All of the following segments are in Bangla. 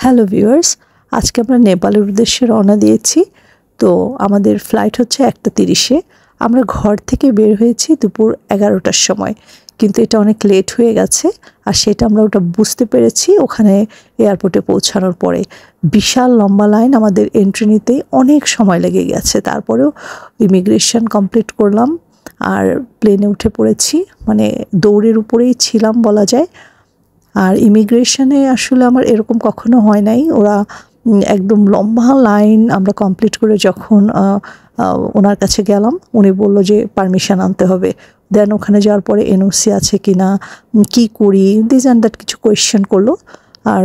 হ্যালো ভিউয়ার্স, আজকে আমরা নেপালের উদ্দেশ্যে রওনা দিয়েছি। তো আমাদের ফ্লাইট হচ্ছে 1:30-এ। আমরা ঘর থেকে বের হয়েছি দুপুর 11টার সময়, কিন্তু এটা অনেক লেট হয়ে গেছে। আর সেটা আমরা বুঝতে পেরেছি ওখানে এয়ারপোর্টে পৌঁছানোর পরে। বিশাল লম্বা লাইন, আমাদের এন্ট্রি নিতেই অনেক সময় লেগে গেছে। তারপরেও ইমিগ্রেশন কমপ্লিট করলাম আর প্লেনে উঠে পড়েছি। মানে দৌড়ের উপরেই ছিলাম বলা যায়। আর ইমিগ্রেশনে আসলে আমার এরকম কখনো হয় নাই। ওরা একদম লম্বা লাইন আমরা কমপ্লিট করে যখন ওনার কাছে গেলাম, উনি বলল যে পারমিশন আনতে হবে। দেন ওখানে যাওয়ার পরে এনওসি আছে কি না, কী করি, দিস অ্যান্ড দ্যাট কিছু কোয়েশ্চেন করলো। আর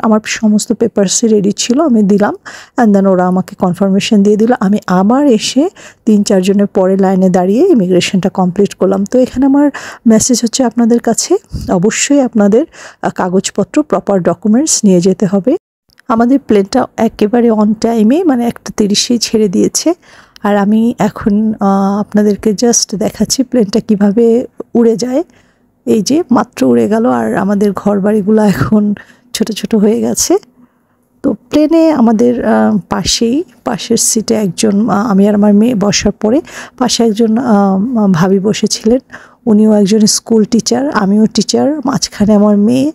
আমার সমস্ত পেপারসই রেডি ছিল, আমি দিলাম। অ্যান্ড দেন ওরা আমাকে কনফার্মেশন দিয়ে দিল। আমি আবার এসে 3-4 জনের পরে লাইনে দাঁড়িয়ে ইমিগ্রেশনটা কমপ্লিট করলাম। তো এখানে আমার মেসেজ হচ্ছে আপনাদের কাছে, অবশ্যই আপনাদের কাগজপত্র, প্রপার ডকুমেন্টস নিয়ে যেতে হবে। আমাদের প্লেনটা একেবারে অন টাইমে, মানে 1:30-এই ছেড়ে দিয়েছে। আর আমি এখন আপনাদেরকে জাস্ট দেখাচ্ছি প্লেনটা কিভাবে উড়ে যায়। এই যে মাত্র উড়ে গেল, আর আমাদের ঘর বাড়িগুলো এখন ছোট ছোট হয়ে গেছে। তো প্লেনে আমাদের পাশের সিটে একজন, আমি আর আমার মেয়ে বসার পরে পাশে একজন ভাবি বসেছিলেন। উনিও একজন স্কুল টিচার, আমিও টিচার, মাঝখানে আমার মেয়ে।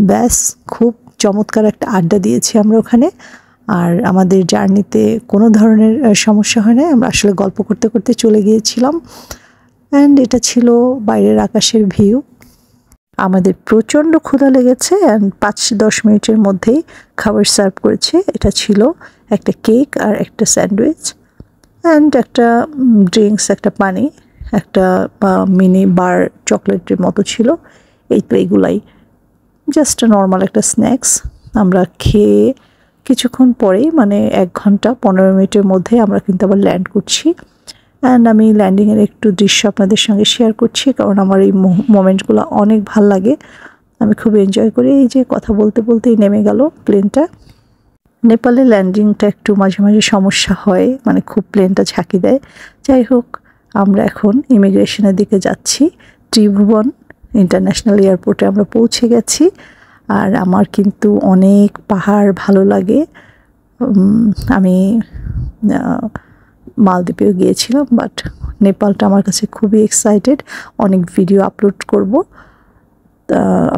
ব্যাস, খুব চমৎকার একটা আড্ডা দিয়েছি আমরা ওখানে। আর আমাদের জার্নিতে কোনো ধরনের সমস্যা হয় না। আমরা আসলে গল্প করতে করতে চলে গিয়েছিলাম। অ্যান্ড এটা ছিল বাইরের আকাশের ভিউ। আমাদের প্রচণ্ড ক্ষুধা লেগেছে অ্যান্ড 5-10 মিনিটের মধ্যেই খাবার সার্ভ করেছে। এটা ছিল একটা কেক আর একটা স্যান্ডউইচ অ্যান্ড একটা ড্রিঙ্কস, একটা পানি, একটা মিনি বার চকলেটের মতো ছিল। এই তো এইগুলাই, জাস্ট নর্মাল একটা স্ন্যাক্স। আমরা খেয়ে কিছুক্ষণ পরেই, মানে 1 ঘন্টা 15 মিনিটের মধ্যে আমরা কিন্তু আবার ল্যান্ড করছি। অ্যান্ড আমি ল্যান্ডিংয়ের একটু দৃশ্য আপনাদের সঙ্গে শেয়ার করছি, কারণ আমার এই মোমেন্টগুলো অনেক ভাল লাগে, আমি খুব এনজয় করি। এই যে কথা বলতে বলতেই নেমে গেল প্লেনটা। নেপালে ল্যান্ডিংটা একটু মাঝে মাঝে সমস্যা হয়, মানে খুব প্লেনটা ঝাঁকি দেয়। যাই হোক, আমরা এখন ইমিগ্রেশনের দিকে যাচ্ছি। ত্রিভুবন ইন্টারন্যাশনাল এয়ারপোর্টে আমরা পৌঁছে গেছি। আর আমার কিন্তু অনেক পাহাড় ভালো লাগে। আমি মালদ্বীপেও গিয়েছিলাম, বাট নেপালটা আমার কাছে খুবই এক্সাইটেড। অনেক ভিডিও আপলোড করব,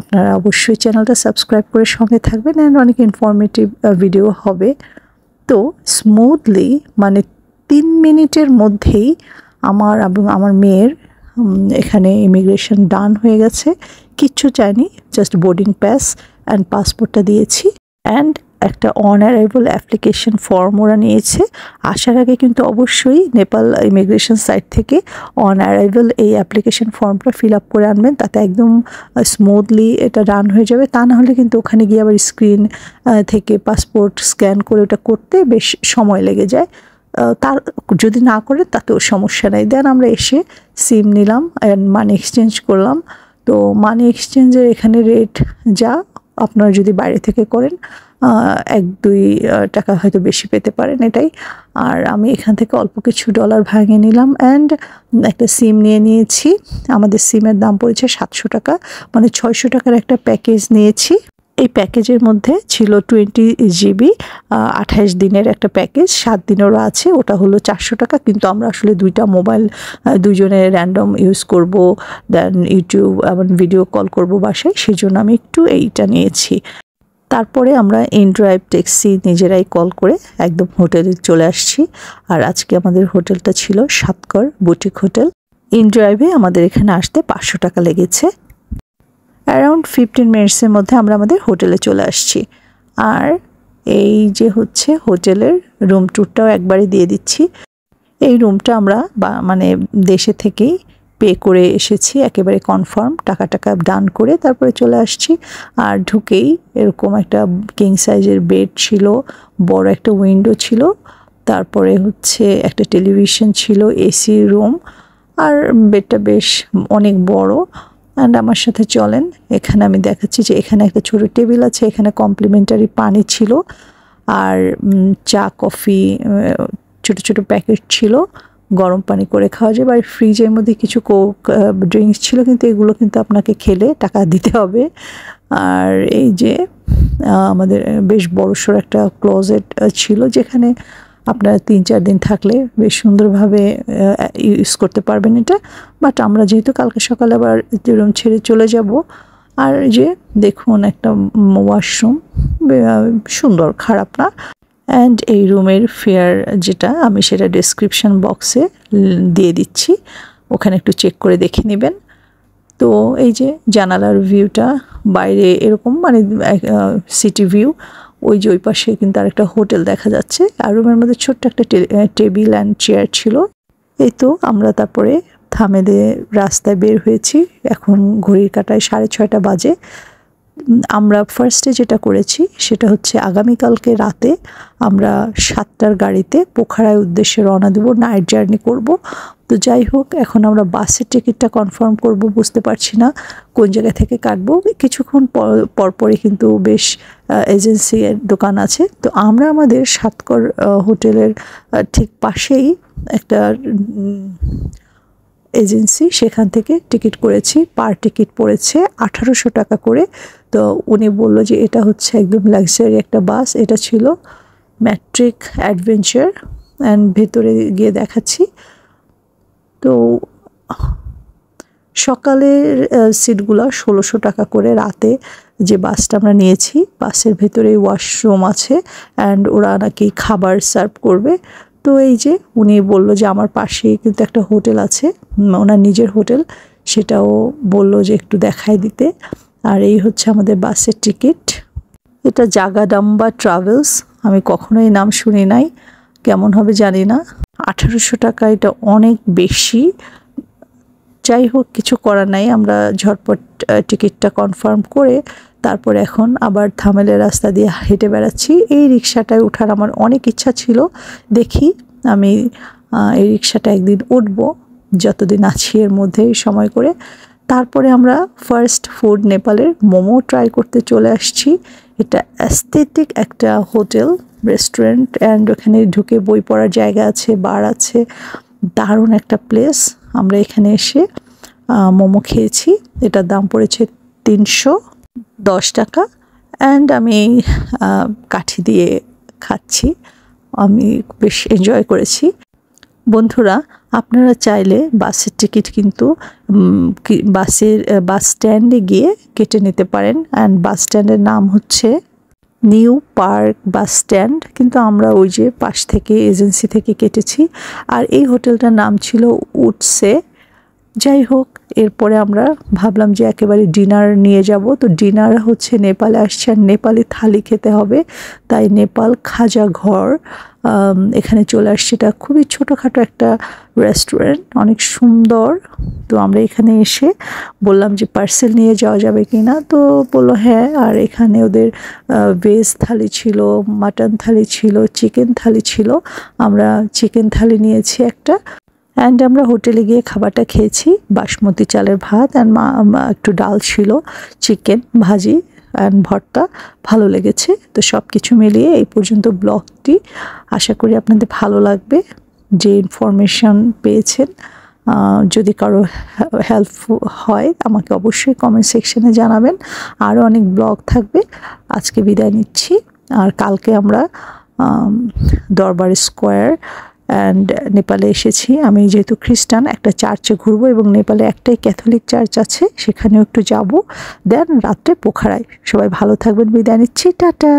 আপনারা অবশ্যই চ্যানেলটা সাবস্ক্রাইব করে সঙ্গে থাকবেন। অ্যান্ড অনেক ইনফরমেটিভ ভিডিও হবে। তো স্মুথলি, মানে 3 মিনিটের মধ্যেই আমার এবং আমার মেয়ের এখানে ইমিগ্রেশন ডান হয়ে গেছে। কিচ্ছু চাইনি, জাস্ট বোর্ডিং পাস অ্যান্ড পাসপোর্টটা দিয়েছি। অ্যান্ড একটা অন অ্যারাইভাল অ্যাপ্লিকেশন ফর্ম ওরা নিয়েছে। আসার আগে কিন্তু অবশ্যই নেপাল ইমিগ্রেশন সাইট থেকে অন অ্যারাইভাল এই অ্যাপ্লিকেশন ফর্মটা ফিল আপ করে আনবেন, তাতে একদম স্মুথলি এটা রান হয়ে যাবে। তা না হলে কিন্তু ওখানে গিয়ে আবার স্ক্রিন থেকে পাসপোর্ট স্ক্যান করে ওটা করতে বেশ সময় লেগে যায়। তার যদি না করে তাতেও সমস্যা নেই। দেন আমরা এসে সিম নিলাম অ্যান্ড মানি এক্সচেঞ্জ করলাম। তো মানি এক্সচেঞ্জের এখানে রেট যা, আপনারা যদি বাইরে থেকে করেন 1-2 টাকা হয়তো বেশি পেতে পারেন, এটাই। আর আমি এখান থেকে অল্প কিছু ডলার ভাঙিয়ে নিলাম অ্যান্ড একটা সিম নিয়ে নিয়েছি। আমাদের সিমের দাম পড়েছে 700 টাকা, মানে 600 টাকার একটা প্যাকেজ নিয়েছি। এই প্যাকেজের মধ্যে ছিল 20 GB, 28 দিনের একটা প্যাকেজ, 7 দিনেরও আছে, ওটা হলো 400 টাকা। কিন্তু আমরা আসলে 2টা মোবাইল, 2 জনের র্যান্ডম ইউজ করব, দেন ইউটিউব এবং ভিডিও কল করব বাসায়, সেজন্য আমি একটু এইটা নিয়েছি। তারপরে আমরা ইন ড্রাইভ ট্যাক্সি নিজেরাই কল করে একদম হোটেলে চলে আসছি। আর আজকে আমাদের হোটেলটা ছিল সাতকর বুটিক হোটেল। ইন ড্রাইভে আমাদের এখানে আসতে 500 টাকা লেগেছে। অ্যারাউন্ড 15 মিনিটসের মধ্যে আমরা আমাদের হোটেলে চলে আসছি। আর এই যে হচ্ছে হোটেলের রুম ট্যুরটাও একবারে দিয়ে দিচ্ছি। এই রুমটা আমরা মানে দেশে থেকেই পে করে এসেছি, একেবারে কনফার্ম, টাকা ডান করে তারপরে চলে আসছি। আর ঢুকেই এরকম একটা কিং সাইজের বেড ছিল, বড় একটা উইন্ডো ছিল, তারপরে হচ্ছে একটা টেলিভিশন ছিল, এসি রুম, আর বেডটা বেশ অনেক বড়। অ্যান্ড আমার সাথে চলেন, এখানে আমি দেখাচ্ছি যে এখানে একটা ছোটো টেবিল আছে, এখানে কমপ্লিমেন্টারি পানি ছিল, আর চা কফি ছোটো ছোটো প্যাকেট ছিল, গরম পানি করে খাওয়া যায়। বা ফ্রিজের মধ্যে কিছু কোক ড্রিঙ্কস ছিল, কিন্তু এগুলো কিন্তু আপনাকে খেলে টাকা দিতে হবে। আর এই যে আমাদের বেশ বড়সড় একটা ক্লোজেট ছিল, যেখানে আপনারা 3-4 দিন থাকলে বেশ সুন্দরভাবে ইউজ করতে পারবেন এটা। বাট আমরা যেহেতু কালকে সকালে আবার রুম ছেড়ে চলে যাব। আর যে দেখুন একটা ওয়াশরুম, সুন্দর, খারাপ না। অ্যান্ড এই রুমের ফেয়ার যেটা, আমি সেটা ডেসক্রিপশন বক্সে দিয়ে দিচ্ছি, ওখানে একটু চেক করে দেখে নেবেন। তো এই যে জানালার ভিউটা বাইরে এরকম, মানে সিটি ভিউ। ওই যে ওই পাশে কিন্তু আরেকটা হোটেল দেখা যাচ্ছে। আর রুমের মধ্যে ছোট্ট একটা টেবিল অ্যান্ড চেয়ার ছিল। এই তো আমরা তারপরে থামেদে রাস্তায় বের হয়েছি। এখন ঘড়ির কাঁটায় 6:30 বাজে। আমরা ফার্স্টে যেটা করেছি সেটা হচ্ছে আগামীকালকে রাতে আমরা 7টার গাড়িতে পোখারায় উদ্দেশ্যে রওনা দেব, নাইট জার্নি করব। তো যাই হোক, এখন আমরা বাসের টিকিটটা কনফার্ম করব, বুঝতে পারছি না কোন জায়গা থেকে কাটবো। কিছুক্ষণ পরপরই কিন্তু বেশ এজেন্সির দোকান আছে। তো আমরা আমাদের সাতকর হোটেলের ঠিক পাশেই একটা এজেন্সি, সেখান থেকে টিকিট করেছি। পার টিকিট পড়েছে 1800 টাকা করে। তো উনি বললো যে এটা হচ্ছে একদম লাক্সারি একটা বাস। এটা ছিল ম্যাট্রিক অ্যাডভেঞ্চার, অ্যান্ড ভেতরে গিয়ে দেখাচ্ছি। তো সকালের সিটগুলো 1600 টাকা করে। রাতে যে বাসটা আমরা নিয়েছি, বাসের ভেতরে ওয়াশরুম আছে, অ্যান্ড ওরা নাকি খাবার সার্ভ করবে। তো এই যে উনি বলল যে আমার পাশেই কিন্তু একটা হোটেল আছে, ওনার নিজের হোটেল, সেটাও বলল যে একটু দেখায় দিতে। আর এই হচ্ছে আমাদের বাসের টিকিট। এটা জাগাডাম্বা ট্রাভেলস, আমি কখনোই নাম শুনি নাই, কেমন হবে জানি না। 1800 টাকা এটা অনেক বেশি। যাই হোক, কিছু করার নাই, আমরা ঝটপট টিকিটটা কনফার্ম করে তারপর এখন আবার থামেলের রাস্তা দিয়ে হেঁটে বেড়াচ্ছি। এই রিক্সাটায় ওঠার আমার অনেক ইচ্ছা ছিল, দেখি আমি এই রিক্সাটা একদিন উঠবো, যতদিন আছি এর মধ্যেই সময় করে। তারপরে আমরা ফার্স্ট ফুড নেপালের মোমো ট্রাই করতে চলে আসছি। এটা অ্যাস্থেটিক একটা হোটেল রেস্টুরেন্ট, অ্যান্ড ওখানে ঢুকে বই পড়ার জায়গা আছে, বার আছে, দারুণ একটা প্লেস। আমরা এখানে এসে মোমো খেয়েছি। এটার দাম পড়েছে 310 টাকা, অ্যান্ড আমি কাঠি দিয়ে খাচ্ছি, আমি বেশ এনজয় করেছি। বন্ধুরা, আপনারা চাইলে বাসের টিকিট কিন্তু বাস স্ট্যান্ডে গিয়ে কেটে নিতে পারেন। অ্যান্ড বাস স্ট্যান্ডের নাম হচ্ছে নিউ পার্ক বাস স্ট্যান্ড, কিন্তু আমরা ওই যে পাশ থেকে এজেন্সি থেকে কেটেছি। আর এই হোটেলটার নাম ছিল উডসে। যাই হোক, এরপরে আমরা ভাবলাম যে একেবারে ডিনার নিয়ে যাব। তো ডিনার হচ্ছে নেপালে আসছে, আর নেপালি থালি খেতে হবে, তাই নেপাল খাজা ঘর এখানে চলে আসছে। এটা খুবই ছোটোখাটো একটা রেস্টুরেন্ট, অনেক সুন্দর। তো আমরা এখানে এসে বললাম যে পার্সেল নিয়ে যাওয়া যাবে কি না, তো বললো হ্যাঁ। আর এখানে ওদের ভেজ থালি ছিল, মাটন থালি ছিল, চিকেন থালি ছিল। আমরা চিকেন থালি নিয়েছি একটা। অ্যান্ড আমরা হোটেলে গিয়ে খাবারটা খেয়েছি, বাসমতি চালের ভাত, অ্যান্ড একটু ডাল ছিল, চিকেন ভাজি অ্যান্ড ভর্তা, ভালো লেগেছে। তো সব কিছু মিলিয়ে এই পর্যন্ত ব্লগটি, আশা করি আপনাদের ভালো লাগবে। যে ইনফরমেশন পেয়েছেন, যদি কারো হেল্পফুল হয় আমাকে অবশ্যই কমেন্ট সেকশনে জানাবেন। আরও অনেক ব্লগ থাকবে। আজকে বিদায় নিচ্ছি। আর কালকে আমরা দরবার স্কোয়ার অ্যান্ড নেপালে এসেছি। আমি যেহেতু খ্রিস্টান, একটা চার্চে ঘুরবো, এবং নেপালে একটাই ক্যাথলিক চার্চ আছে, সেখানেও একটু যাব। দেন রাত্রে পোখারায়। সবাই ভালো থাকবেন, বিদায় নিচ্ছি, টাটা।